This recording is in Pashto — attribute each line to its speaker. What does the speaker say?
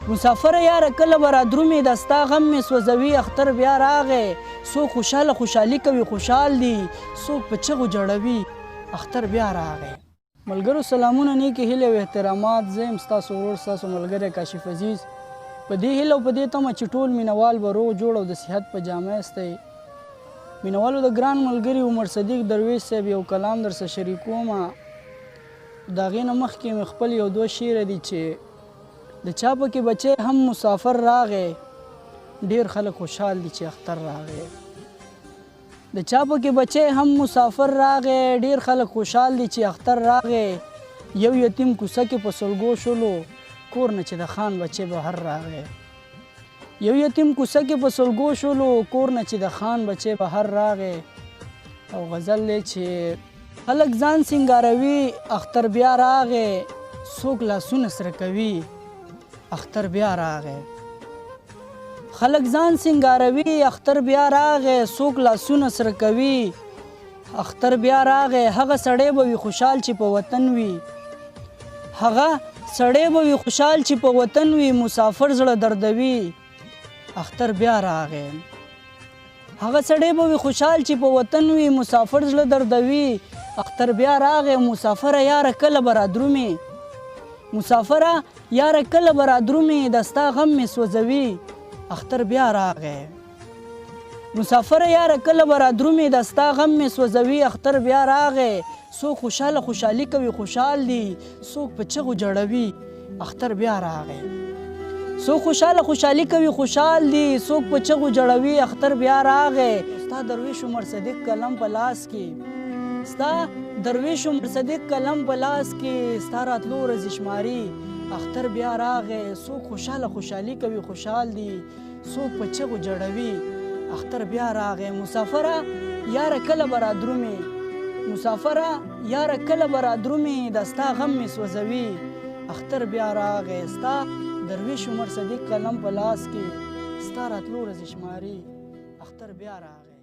Speaker 1: مسافره یاره کله به رادرومې د ستا غم مې سوځوي اختر بیا راغی څوک خوشحاله خوشحالي کوي خوشحال دي څوک په چغو جړوي اختر بیا راغی. ملګرو سلامونه نیکې هیلې او احترامات. زه یم ستاسو ورور ستاسو ملګری کاشف عزیز په دې هیله او په دې تمه چې ټول مینوال به روغ جوړ او د صحت په جامه استی. مینوالو د ګران ملګري عمر صدیق درویش صاحب یو کلام درسره شریکوم. د هغې نه مخکې مې خپل یو دوه شعره دي چې د چا پکې بچی هم مسافر راغی ډېر خلک خوشحال دي چې اختر راغی. د چا پکې بچی هم مسافر راغی ډېر خلک خوشحال دي چې اختر راغی. یو یتیم کوڅه کې په سلګو شولو کور نه چې د خان بچی بهر راغی. یو یتیم کوڅه کې په سلګو شولو کور نه چې د خان بچی بهر راغی. او غزل دی چې خلک ځان سینګاروي اختر بیا راغی څوک لاسونه سره کوي اختر بیا راغی. خلک ځان سینګاروي اختر بیا راغی څوک لاسونه سره کوي اختر بیا راغی. هغه سړی به وي خوشحال چې په وطن وي هغه سړی به وي خوشحال چې په وطن وي مسافر زړه دردوي اختر بیا راغی. هغه سړی به وي خوشحال چې په وطن وي مسافر زړه دردوي اختر بیا راغی. مسافره یاره کله به رادرومې مسافره یاره کله به رادرومې د ستا غم مې سوځوي اختر بیا راغی. مسافره یاره کله به رادرومې د ستا غم مې سوځوي اختر بیا راغی. څوک خوشحاله خوشحالي کوي خوشحال دي څوک په چغو جړوي اختر بیا راغی. څوک خوشحاله خوشحالي کوي خوشحال دي څوک په چغو جړوي اختر بیا راغی. ستا درویش عمر صدیق قلم په لاس کې ستا درویش عمر صدیق قلم په لاس کې ستا راتلو ورځې شماري اختر بیا راغی. څوک خوشحاله خوشحالي کوي خوشحال دي څوک په چغو جړوي اختر بیا راغی. مسافره یاره کله به رادرومې مسافره یاره کله به رادرومې د ستا غم مې سوځوي اختر بیا راغی. ستا درویش عمر صدیق قلم په لاس کې ستا راتلو ورځې شماري اختر بیا راغی.